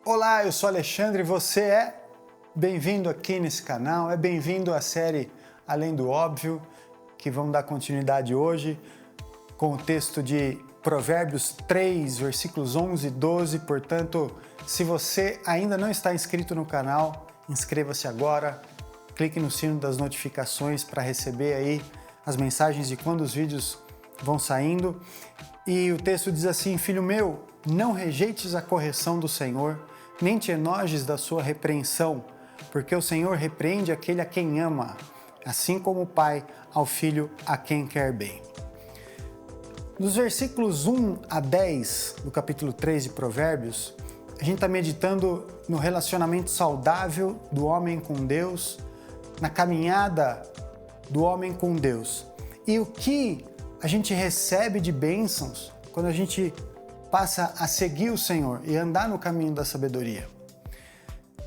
Olá, eu sou Alexandre e você é bem-vindo aqui nesse canal, é bem-vindo à série Além do Óbvio, que vamos dar continuidade hoje com o texto de Provérbios 3, versículos 11 e 12. Portanto, se você ainda não está inscrito no canal, inscreva-se agora, clique no sino das notificações para receber aí as mensagens de quando os vídeos vão saindo. E o texto diz assim: Filho meu, não rejeites a correção do Senhor, nem te enojes da sua repreensão, porque o Senhor repreende aquele a quem ama, assim como o pai ao filho a quem quer bem. Nos versículos 1 a 10 do capítulo 3 de Provérbios, a gente está meditando no relacionamento saudável do homem com Deus, na caminhada do homem com Deus. E o que a gente recebe de bênçãos quando a gente passa a seguir o Senhor e andar no caminho da sabedoria.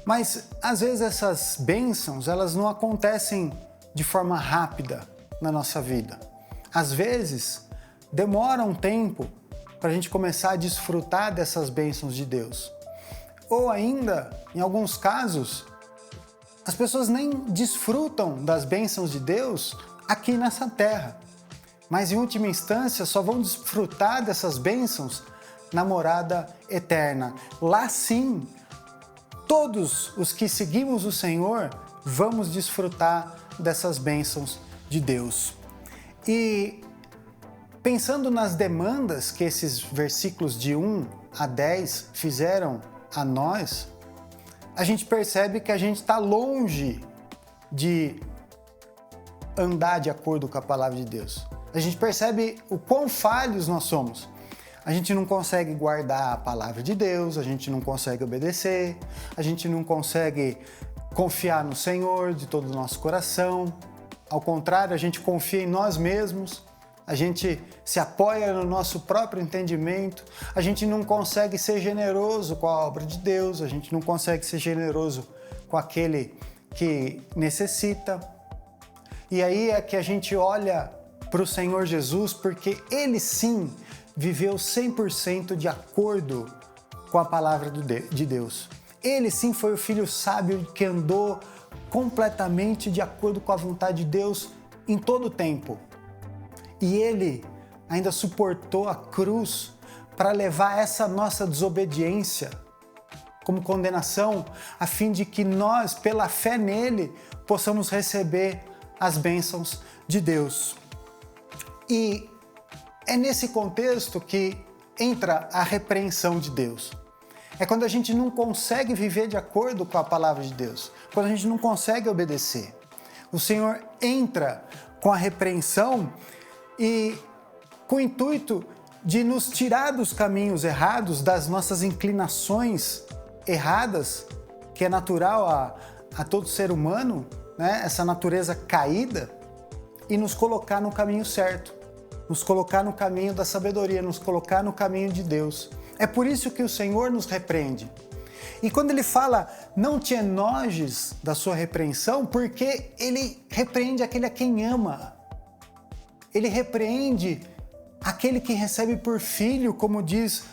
Mas, às vezes, essas bênçãos, elas não acontecem de forma rápida na nossa vida. Às vezes, demora um tempo para a gente começar a desfrutar dessas bênçãos de Deus. Ou ainda, em alguns casos, as pessoas nem desfrutam das bênçãos de Deus aqui nessa terra. Mas, em última instância, só vão desfrutar dessas bênçãos na morada eterna. Lá sim, todos os que seguimos o Senhor vamos desfrutar dessas bênçãos de Deus. E pensando nas demandas que esses versículos de 1 a 10 fizeram a nós, a gente percebe que a gente está longe de andar de acordo com a palavra de Deus. A gente percebe o quão falhos nós somos. A gente não consegue guardar a palavra de Deus, a gente não consegue obedecer, a gente não consegue confiar no Senhor de todo o nosso coração. Ao contrário, a gente confia em nós mesmos, a gente se apoia no nosso próprio entendimento, a gente não consegue ser generoso com a obra de Deus, a gente não consegue ser generoso com aquele que necessita. E aí é que a gente olha para o Senhor Jesus, porque Ele sim viveu 100% de acordo com a palavra de Deus. Ele sim foi o filho sábio que andou completamente de acordo com a vontade de Deus em todo o tempo. E ele ainda suportou a cruz para levar essa nossa desobediência como condenação, a fim de que nós, pela fé nele, possamos receber as bênçãos de Deus. E é nesse contexto que entra a repreensão de Deus. É quando a gente não consegue viver de acordo com a palavra de Deus, quando a gente não consegue obedecer. O Senhor entra com a repreensão e com o intuito de nos tirar dos caminhos errados, das nossas inclinações erradas, que é natural a todo ser humano, né? Essa natureza caída, e nos colocar no caminho certo, nos colocar no caminho da sabedoria, nos colocar no caminho de Deus. É por isso que o Senhor nos repreende. E quando ele fala, não te enojes da sua repreensão, porque ele repreende aquele a quem ama. Ele repreende aquele que recebe por filho, como diz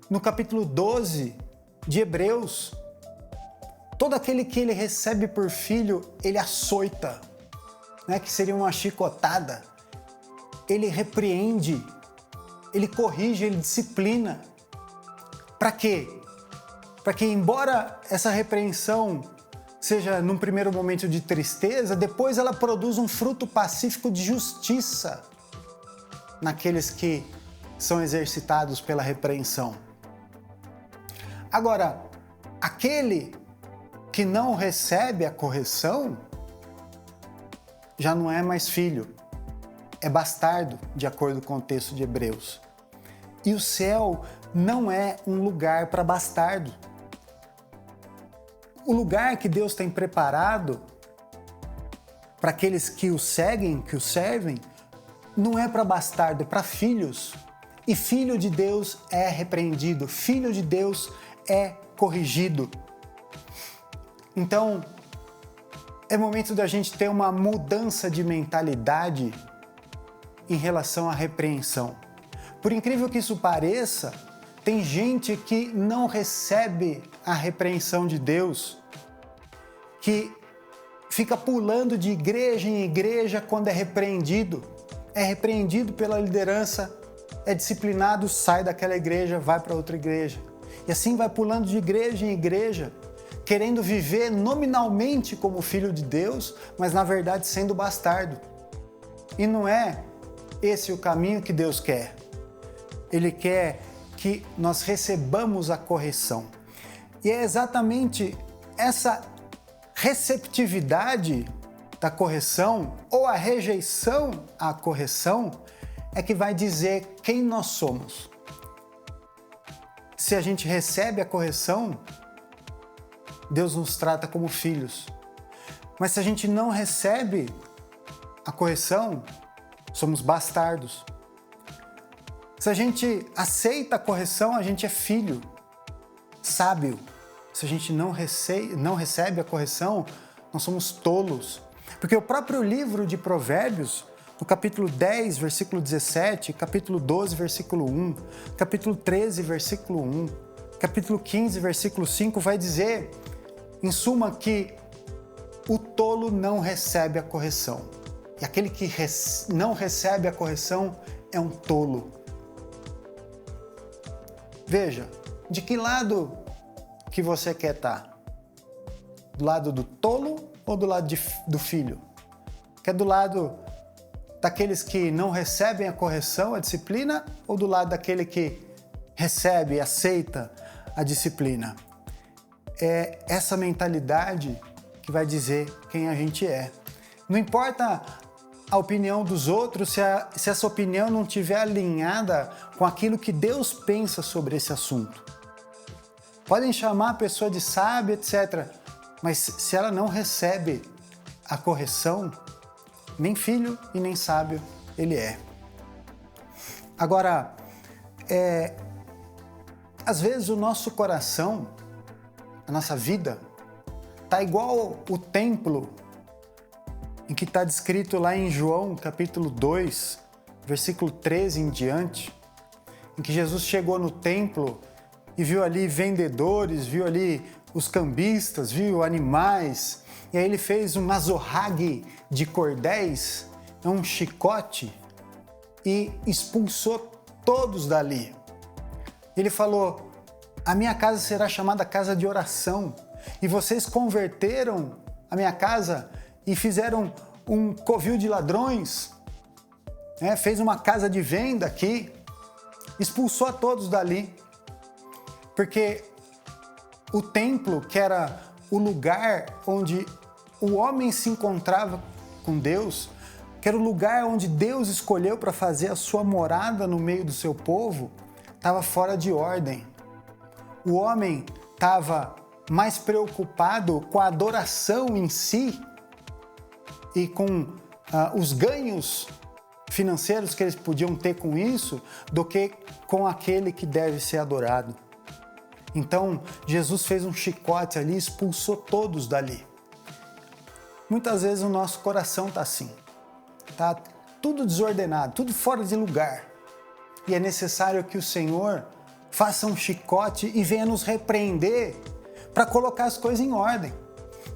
no capítulo 12 de Hebreus. Todo aquele que ele recebe por filho, ele açoita, né? Que seria uma chicotada. Ele repreende, ele corrige, ele disciplina. Para quê? Para que, embora essa repreensão seja num primeiro momento de tristeza, depois ela produza um fruto pacífico de justiça naqueles que são exercitados pela repreensão. Agora, aquele que não recebe a correção já não é mais filho, é bastardo, de acordo com o texto de Hebreus. E o céu não é um lugar para bastardo. O lugar que Deus tem preparado para aqueles que o seguem, que o servem, não é para bastardo, é para filhos. E filho de Deus é repreendido, filho de Deus é corrigido. Então, é momento da gente ter uma mudança de mentalidade em relação à repreensão. Por incrível que isso pareça, tem gente que não recebe a repreensão de Deus, que fica pulando de igreja em igreja quando é repreendido pela liderança, é disciplinado, sai daquela igreja, vai para outra igreja. E assim vai pulando de igreja em igreja, querendo viver nominalmente como filho de Deus, mas na verdade sendo bastardo. E não é esse o caminho que Deus quer. Ele quer que nós recebamos a correção. E é exatamente essa receptividade da correção ou a rejeição à correção é que vai dizer quem nós somos. Se a gente recebe a correção, Deus nos trata como filhos. Mas se a gente não recebe a correção, somos bastardos. Se a gente aceita a correção, a gente é filho, sábio. Se a gente não recebe a correção, nós somos tolos. Porque o próprio livro de Provérbios, no capítulo 10, versículo 17, capítulo 12, versículo 1, capítulo 13, versículo 1, capítulo 15, versículo 5, vai dizer, em suma, que o tolo não recebe a correção. E aquele que não recebe a correção é um tolo. Veja, de que lado que você quer estar? Do lado do tolo ou do lado do filho? Quer do lado daqueles que não recebem a correção, a disciplina, ou do lado daquele que recebe e aceita a disciplina? É essa mentalidade que vai dizer quem a gente é. Não importa a opinião dos outros se essa opinião não estiver alinhada com aquilo que Deus pensa sobre esse assunto. Podem chamar a pessoa de sábia, etc., mas se ela não recebe a correção, nem filho e nem sábio ele é. Agora, às vezes o nosso coração, a nossa vida, está igual o templo em que está descrito lá em João, capítulo 2, versículo 13 em diante, em que Jesus chegou no templo e viu ali vendedores, viu ali os cambistas, viu animais, e aí ele fez um azorrague de cordéis, um chicote, e expulsou todos dali. Ele falou, a minha casa será chamada casa de oração, e vocês converteram a minha casa e fizeram um covil de ladrões, fez uma casa de venda aqui, expulsou a todos dali, porque o templo, que era o lugar onde o homem se encontrava com Deus, que era o lugar onde Deus escolheu para fazer a sua morada no meio do seu povo, estava fora de ordem. O homem estava mais preocupado com a adoração em si e com os ganhos financeiros que eles podiam ter com isso, do que com aquele que deve ser adorado. Então, Jesus fez um chicote ali e expulsou todos dali. Muitas vezes o nosso coração está assim, está tudo desordenado, tudo fora de lugar. E é necessário que o Senhor faça um chicote e venha nos repreender para colocar as coisas em ordem.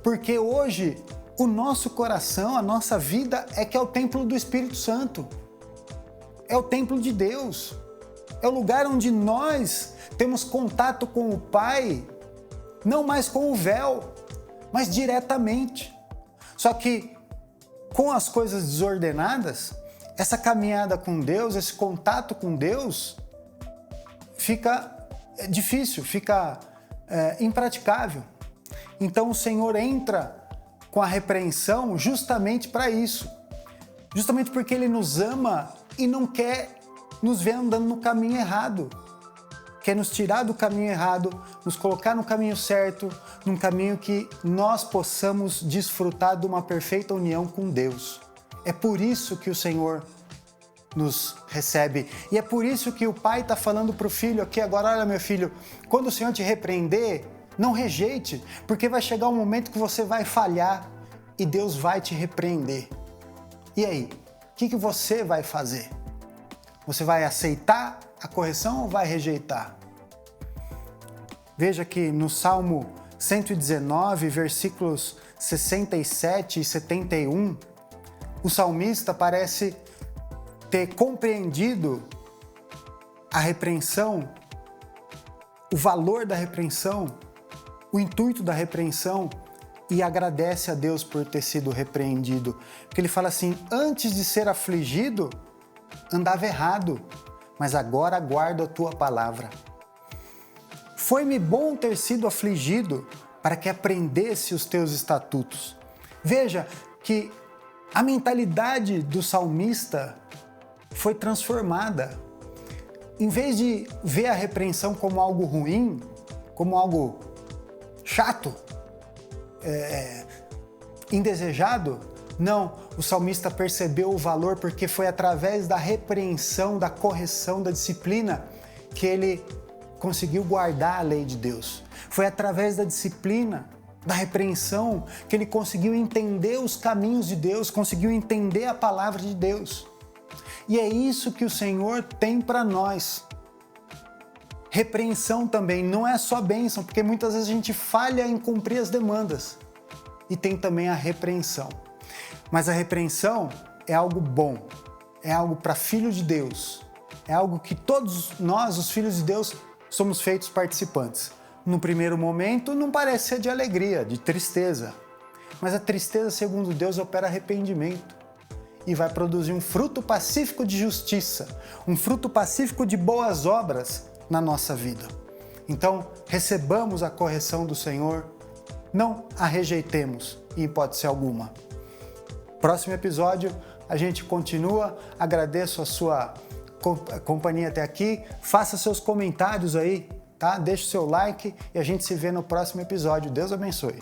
Porque hoje o nosso coração, a nossa vida é que é o templo do Espírito Santo. É o templo de Deus. É o lugar onde nós temos contato com o Pai, não mais com o véu, mas diretamente. Só que com as coisas desordenadas, essa caminhada com Deus, esse contato com Deus, fica difícil, fica impraticável. Então o Senhor entra com a repreensão justamente para isso. Justamente porque Ele nos ama e não quer nos ver andando no caminho errado. Quer nos tirar do caminho errado, nos colocar no caminho certo, num caminho que nós possamos desfrutar de uma perfeita união com Deus. É por isso que o Senhor nos recebe. E é por isso que o pai está falando para o filho aqui agora, olha meu filho, quando o Senhor te repreender, não rejeite, porque vai chegar um momento que você vai falhar e Deus vai te repreender. E aí, o que você vai fazer? Você vai aceitar a correção ou vai rejeitar? Veja que no Salmo 119, versículos 67 e 71, o salmista parece ter compreendido a repreensão, o valor da repreensão, o intuito da repreensão, e agradece a Deus por ter sido repreendido. Porque ele fala assim: antes de ser afligido, andava errado, mas agora guardo a tua palavra. Foi-me bom ter sido afligido para que aprendesse os teus estatutos. Veja que a mentalidade do salmista foi transformada. Em vez de ver a repreensão como algo ruim, como algo chato, indesejado, não, o salmista percebeu o valor porque foi através da repreensão, da correção, da disciplina que ele conseguiu guardar a lei de Deus. Foi através da disciplina, da repreensão, que ele conseguiu entender os caminhos de Deus, conseguiu entender a palavra de Deus. E é isso que o Senhor tem para nós. Repreensão também não é só bênção, porque muitas vezes a gente falha em cumprir as demandas. E tem também a repreensão. Mas a repreensão é algo bom, é algo para filho de Deus, é algo que todos nós, os filhos de Deus, somos feitos participantes. No primeiro momento não parece ser de alegria, de tristeza, mas a tristeza, segundo Deus, opera arrependimento e vai produzir um fruto pacífico de justiça, um fruto pacífico de boas obras na nossa vida. Então, recebamos a correção do Senhor, não a rejeitemos em hipótese alguma. Próximo episódio, a gente continua. Agradeço a sua companhia até aqui. Faça seus comentários aí, tá? Deixe seu like e a gente se vê no próximo episódio. Deus abençoe.